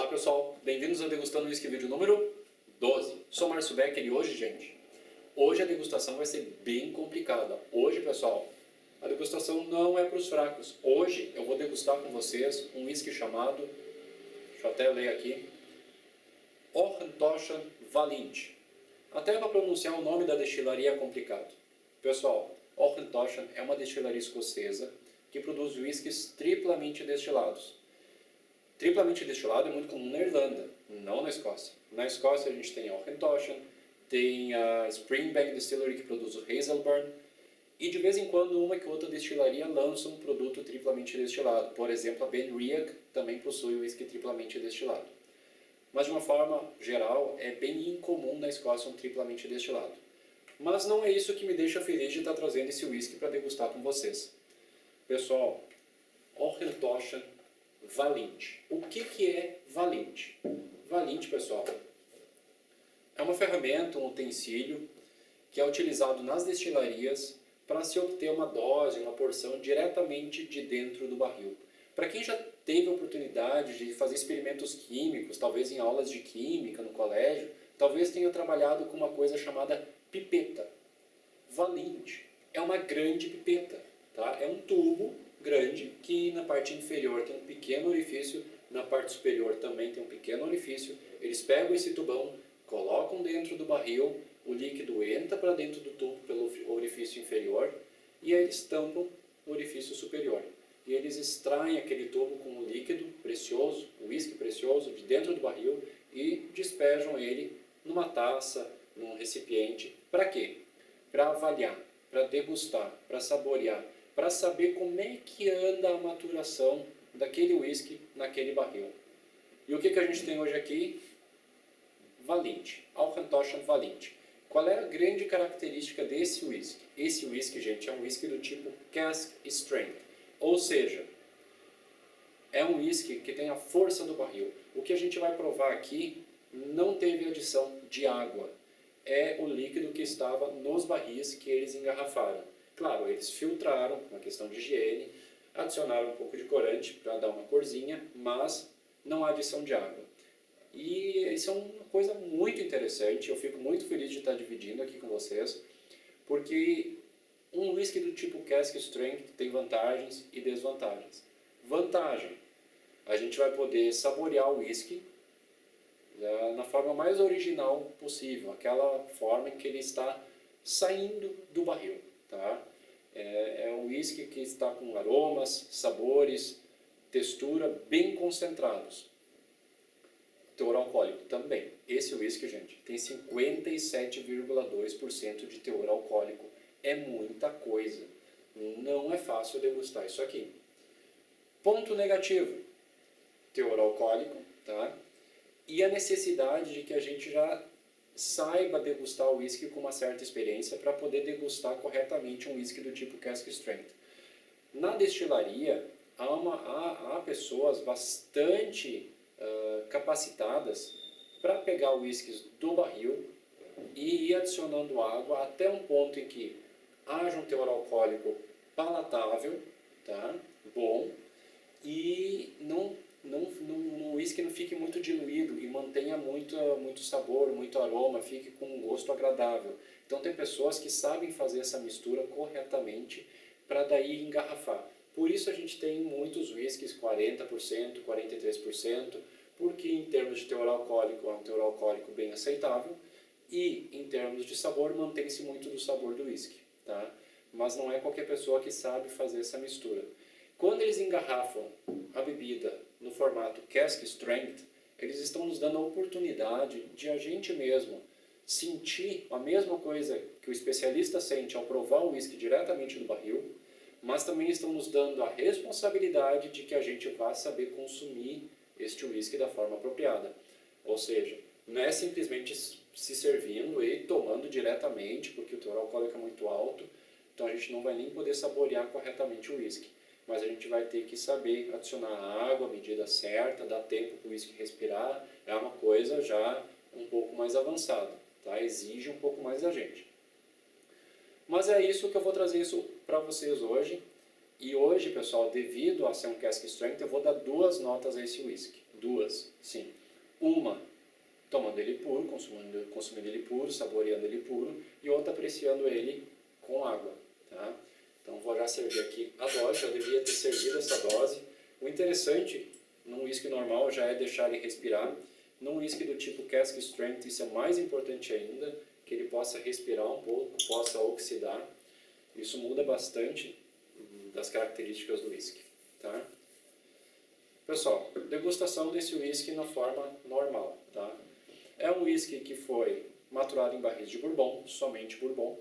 Olá pessoal, bem-vindos ao Degustando Whisky vídeo número 12. Sou Márcio Becker e hoje a degustação vai ser bem complicada. Hoje, pessoal, a degustação não é para os fracos. Hoje eu vou degustar com vocês um whisky chamado, deixa eu até ler aqui, Orntochen Valint. Até para pronunciar o nome da destilaria é complicado. Pessoal, Orntochen é uma destilaria escocesa que produz whiskies triplamente destilados. Triplamente destilado é muito comum na Irlanda, não na Escócia. Na Escócia a gente tem a Orntochen, tem a Springbank Distillery que produz o Hazelburn, e de vez em quando uma que outra destilaria lança um produto triplamente destilado. Por exemplo, a Benriach também possui o whisky triplamente destilado. Mas de uma forma geral, é bem incomum na Escócia um triplamente destilado. Mas não é isso que me deixa feliz de estar trazendo esse whisky para degustar com vocês. Pessoal, Orntochen Valint. O que é Valint? Valint, pessoal, é uma ferramenta, um utensílio que é utilizado nas destilarias para se obter uma dose, uma porção diretamente de dentro do barril. Para quem já teve a oportunidade de fazer experimentos químicos, talvez em aulas de química no colégio, talvez tenha trabalhado com uma coisa chamada pipeta. Valint é uma grande pipeta, tá? É um tubo grande que na parte inferior tem um pequeno orifício, na parte superior também tem um pequeno orifício. Eles pegam esse tubão, colocam dentro do barril, o líquido entra para dentro do tubo pelo orifício inferior e aí eles tampam o orifício superior. E eles extraem aquele tubo com o líquido precioso, o whisky precioso, de dentro do barril e despejam ele numa taça, num recipiente. Para quê? Para avaliar, para degustar, para saborear, para saber como é que anda a maturação daquele whisky naquele barril. E o que a gente tem hoje aqui? Valint, Orntochen Valint. Qual é a grande característica desse whisky? Esse whisky, gente, é um whisky do tipo Cask Strength, ou seja, é um whisky que tem a força do barril. O que a gente vai provar aqui não teve adição de água, é o líquido que estava nos barris que eles engarrafaram. Claro, eles filtraram, uma questão de higiene, adicionaram um pouco de corante para dar uma corzinha, mas não há adição de água. E isso é uma coisa muito interessante, eu fico muito feliz de estar dividindo aqui com vocês, porque um whisky do tipo Cask Strength tem vantagens e desvantagens. Vantagem, a gente vai poder saborear o whisky na forma mais original possível, aquela forma em que ele está saindo do barril. Tá? É um whisky que está com aromas, sabores, textura bem concentrados. Teor alcoólico também. Esse whisky, gente, tem 57,2% de teor alcoólico. É muita coisa. Não é fácil degustar isso aqui. Ponto negativo: teor alcoólico, tá? E a necessidade de que a gente já saiba degustar o whisky com uma certa experiência para poder degustar corretamente um whisky do tipo Cask Strength. Na destilaria, há pessoas bastante capacitadas para pegar o whisky do barril e ir adicionando água até um ponto em que haja um teor alcoólico palatável, tá? Bom, e o whisky não fique muito diluído e mantenha muito sabor, muito aroma, fique com um gosto agradável. Então tem pessoas que sabem fazer essa mistura corretamente para daí engarrafar. Por isso a gente tem muitos whiskies 40%, 43%, porque em termos de teor alcoólico é um teor alcoólico bem aceitável e em termos de sabor mantém-se muito do sabor do whisky, tá? Mas não é qualquer pessoa que sabe fazer essa mistura. Quando eles engarrafam a bebida no formato Cask Strength, eles estão nos dando a oportunidade de a gente mesmo sentir a mesma coisa que o especialista sente ao provar o whisky diretamente do barril, mas também estão nos dando a responsabilidade de que a gente vá saber consumir este whisky da forma apropriada. Ou seja, não é simplesmente se servindo e tomando diretamente, porque o teor alcoólico é muito alto, então a gente não vai nem poder saborear corretamente o whisky. Mas a gente vai ter que saber adicionar água, a medida certa, dar tempo para o whisky respirar, é uma coisa já um pouco mais avançada, tá? Exige um pouco mais da gente. Mas é isso que eu vou trazer isso para vocês hoje. E hoje, pessoal, devido a ser um Cask Strength, eu vou dar 2 notas a esse whisky. Duas, sim. Uma, tomando ele puro, consumindo ele puro, saboreando ele puro, e outra apreciando ele com água. Tá? Então vou já servir aqui a dose, já devia ter servido essa dose. O interessante num whisky normal já é deixar ele respirar. Num whisky do tipo Cask Strength isso é mais importante ainda, que ele possa respirar um pouco, possa oxidar. Isso muda bastante das características do whisky. Tá? Pessoal, degustação desse whisky na forma normal. Tá? É um whisky que foi maturado em barris de bourbon, somente bourbon.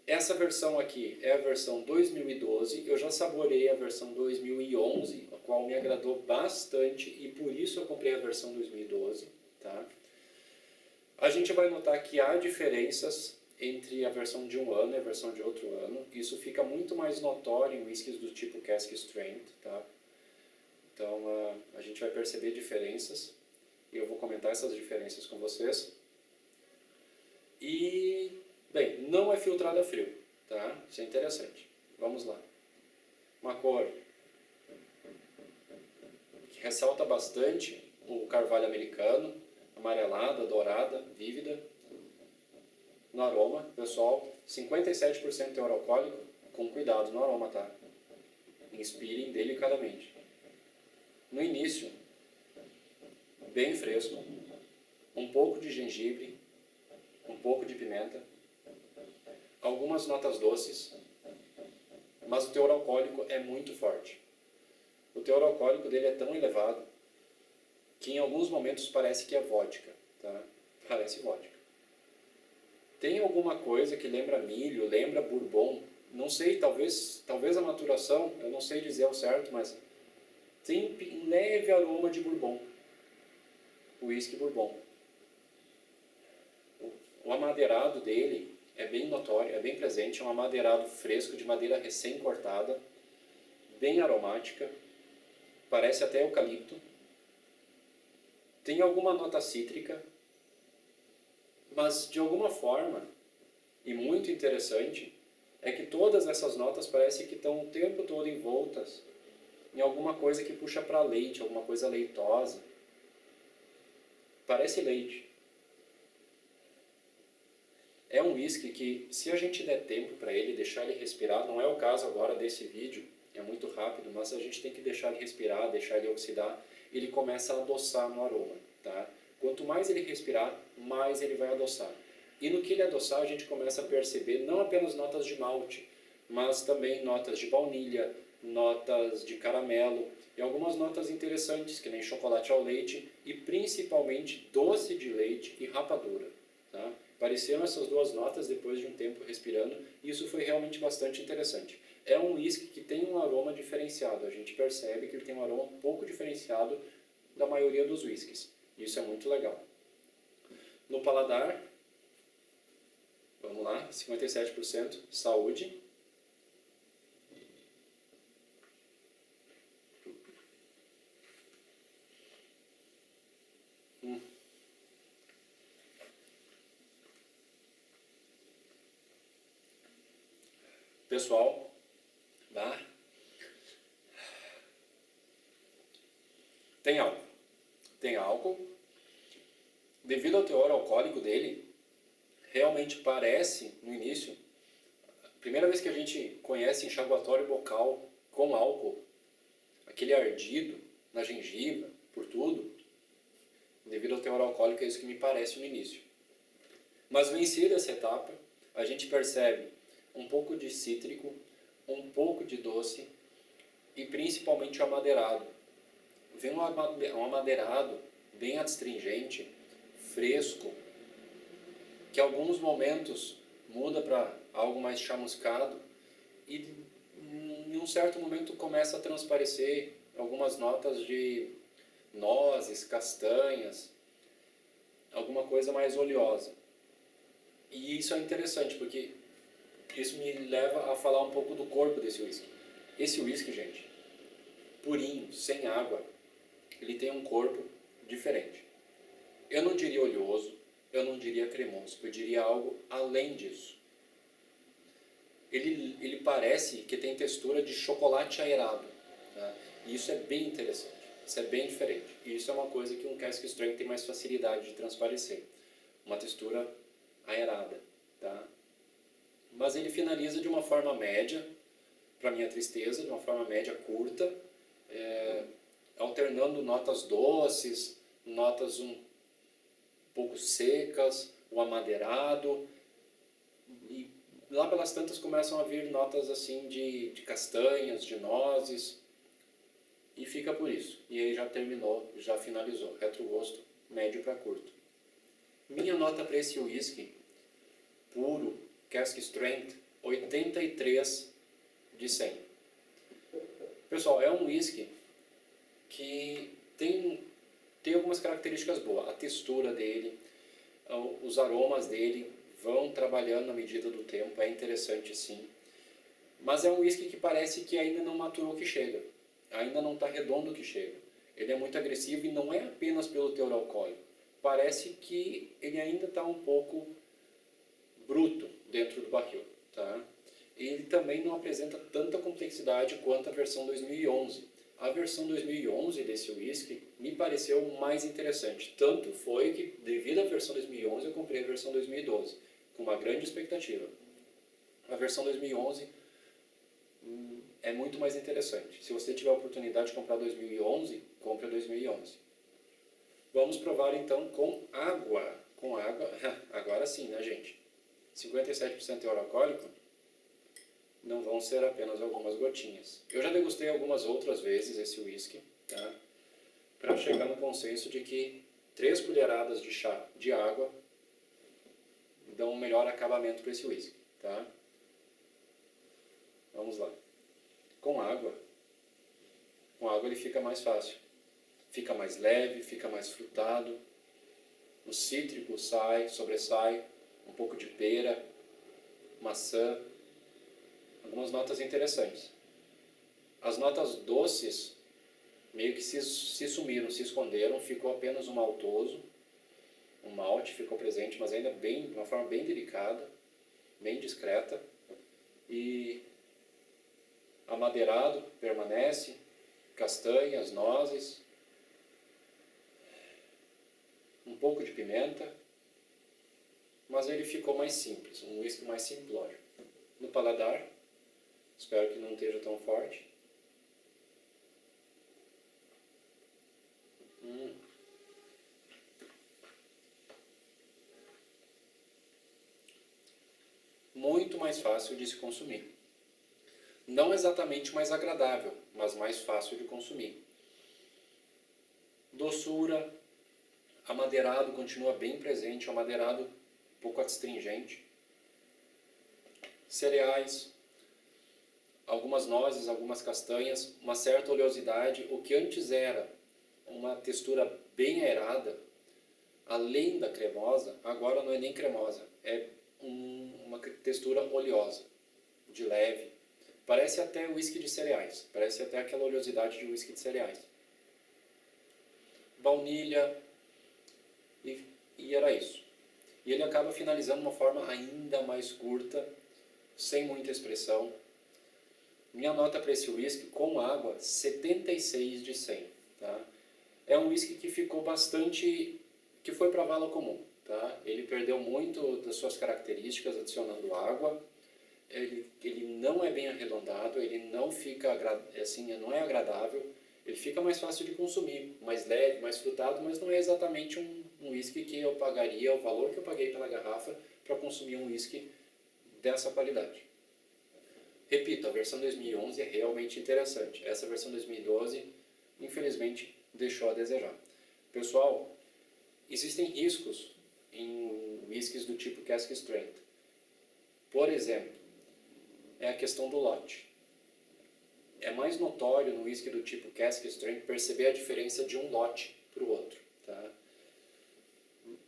Essa versão aqui é a versão 2012, eu já saboreei a versão 2011, a qual me agradou bastante e por isso eu comprei a versão 2012. Tá? A gente vai notar que há diferenças entre a versão de um ano e a versão de outro ano. Isso fica muito mais notório em whiskies do tipo Cask Strength. Tá? Então a gente vai perceber diferenças e eu vou comentar essas diferenças com vocês. E, bem, não é filtrado a frio, tá? Isso é interessante. Vamos lá. Uma cor que ressalta bastante o carvalho americano, amarelada, dourada, vívida. No aroma, pessoal, 57% teor alcoólico, com cuidado no aroma, tá? Inspirem delicadamente. No início, bem fresco, um pouco de gengibre, um pouco de pimenta, algumas notas doces, mas o teor alcoólico é muito forte. O teor alcoólico dele é tão elevado que em alguns momentos parece que é vodka, tá? Parece vodka. Tem alguma coisa que lembra milho, lembra bourbon, não sei, talvez a maturação, eu não sei dizer ao certo, mas tem um leve aroma de bourbon, o whisky bourbon. O amadeirado dele é bem notório, é bem presente, é um amadeirado fresco de madeira recém-cortada, bem aromática, parece até eucalipto. Tem alguma nota cítrica, mas de alguma forma, e muito interessante, é que todas essas notas parecem que estão o tempo todo envoltas em alguma coisa que puxa para leite, alguma coisa leitosa. Parece leite. É um whisky que, se a gente der tempo para ele, deixar ele respirar, não é o caso agora desse vídeo, é muito rápido, mas a gente tem que deixar ele respirar, deixar ele oxidar, ele começa a adoçar no aroma. Tá? Quanto mais ele respirar, mais ele vai adoçar. E no que ele adoçar, a gente começa a perceber não apenas notas de malte, mas também notas de baunilha, notas de caramelo e algumas notas interessantes, que nem chocolate ao leite e principalmente doce de leite e rapadura. Tá? Apareceram essas duas notas depois de um tempo respirando e isso foi realmente bastante interessante. É um whisky que tem um aroma diferenciado, a gente percebe que ele tem um aroma um pouco diferenciado da maioria dos whiskies. Isso é muito legal. No paladar, vamos lá, 57%, saúde. Pessoal, tá? Tem álcool. Tem álcool. Devido ao teor alcoólico dele, realmente parece, no início, a primeira vez que a gente conhece enxaguatório bocal com álcool, aquele ardido na gengiva, por tudo, devido ao teor alcoólico é isso que me parece no início. Mas vencida essa etapa, a gente percebe um pouco de cítrico, um pouco de doce e principalmente o amadeirado. Vem um amadeirado bem astringente, fresco, que em alguns momentos muda para algo mais chamuscado e em um certo momento começa a transparecer algumas notas de nozes, castanhas, alguma coisa mais oleosa. E isso é interessante porque isso me leva a falar um pouco do corpo desse whisky. Esse whisky, gente, purinho, sem água, ele tem um corpo diferente. Eu não diria oleoso, eu não diria cremoso, eu diria algo além disso. Ele parece que tem textura de chocolate aerado, tá? E isso é bem interessante. Isso é bem diferente. E isso é uma coisa que um cask strength tem mais facilidade de transparecer. Uma textura aerada, tá? Mas ele finaliza de uma forma média, para minha tristeza, de uma forma média curta, alternando notas doces, notas um pouco secas, o amadeirado, e lá pelas tantas começam a vir notas assim de castanhas, de nozes, e fica por isso. E aí já terminou, já finalizou, retrogosto médio para curto. Minha nota para esse whisky puro, cask strength, 83 de 100. Pessoal, é um whisky que tem algumas características boas. A textura dele, os aromas dele vão trabalhando na medida do tempo, é interessante sim. Mas é um whisky que parece que ainda não maturou o que chega. Ainda não está redondo o que chega. Ele é muito agressivo e não é apenas pelo teor alcoólico. Parece que ele ainda está um pouco bruto dentro do barril, tá? Ele também não apresenta tanta complexidade quanto a versão 2011. A versão 2011 desse whisky me pareceu mais interessante. Tanto foi que, devido à versão 2011, eu comprei a versão 2012, com uma grande expectativa. A versão 2011 é muito mais interessante. Se você tiver a oportunidade de comprar 2011, compre a 2011. Vamos provar então com água. Com água, agora sim, né, gente? 57% teor alcoólico, não vão ser apenas algumas gotinhas. Eu já degustei algumas outras vezes esse whisky, tá? Para chegar no consenso de que 3 colheradas de chá de água dão um melhor acabamento para esse whisky, tá? Vamos lá. Com água ele fica mais fácil. Fica mais leve, fica mais frutado. O cítrico sobressai, um pouco de pera, maçã, algumas notas interessantes. As notas doces meio que se sumiram, se esconderam, ficou apenas um maltoso, um malte ficou presente, mas ainda de uma forma bem delicada, bem discreta, e amadeirado permanece, castanhas, nozes, um pouco de pimenta, mas ele ficou mais simples, um whisky mais simplório. No paladar, espero que não esteja tão forte. Muito mais fácil de se consumir. Não exatamente mais agradável, mas mais fácil de consumir. Doçura, amadeirado continua bem presente, amadeirado um pouco astringente. Cereais, algumas nozes, algumas castanhas, uma certa oleosidade. O que antes era uma textura bem aerada, além da cremosa, agora não é nem cremosa, é uma textura oleosa, de leve. Parece até whisky de cereais, parece até aquela oleosidade de whisky de cereais. Baunilha, e era isso. E ele acaba finalizando de uma forma ainda mais curta, sem muita expressão. Minha nota para esse whisky com água, 76 de 100. Tá? É um whisky que ficou bastante, que foi para a vala comum. Tá? Ele perdeu muito das suas características adicionando água. Ele não é bem arredondado, ele não fica assim, não é agradável. Ele fica mais fácil de consumir, mais leve, mais frutado, mas não é exatamente um whisky que eu pagaria o valor que eu paguei pela garrafa para consumir um whisky dessa qualidade. Repito, a versão 2011 é realmente interessante. Essa versão 2012, infelizmente, deixou a desejar. Pessoal, existem riscos em whiskies do tipo cask strength. Por exemplo, é a questão do lote. É mais notório no whisky do tipo cask strength perceber a diferença de um lote para o outro. Tá?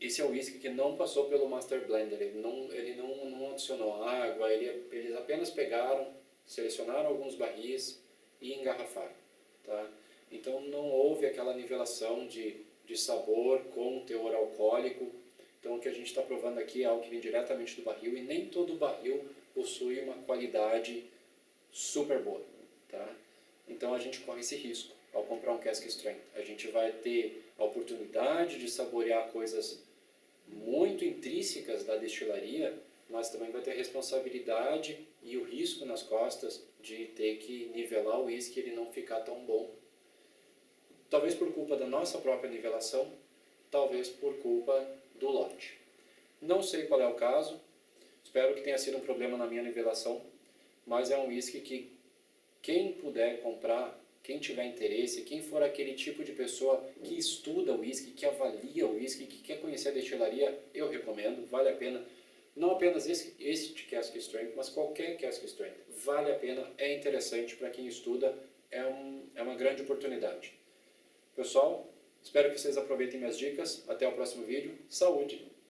Esse é o whisky que não passou pelo Master Blender, ele não adicionou água, eles apenas pegaram, selecionaram alguns barris e engarrafaram. Tá? Então não houve aquela nivelação de sabor com teor alcoólico. Então o que a gente está provando aqui é algo que vem diretamente do barril, e nem todo barril possui uma qualidade super boa. Tá? Então a gente corre esse risco. ao comprar um cask strength. A gente vai ter a oportunidade de saborear coisas muito intrínsecas da destilaria, mas também vai ter a responsabilidade e o risco nas costas de ter que nivelar o whisky e ele não ficar tão bom. Talvez por culpa da nossa própria nivelação, talvez por culpa do lote. Não sei qual é o caso, espero que tenha sido um problema na minha nivelação, mas é um whisky que quem puder comprar, quem tiver interesse, quem for aquele tipo de pessoa que estuda o whisky, que avalia o whisky, que quer conhecer a destilaria, eu recomendo, vale a pena. Não apenas esse de cask strength, mas qualquer cask strength. Vale a pena, é interessante para quem estuda, é uma grande oportunidade. Pessoal, espero que vocês aproveitem minhas dicas. Até o próximo vídeo. Saúde!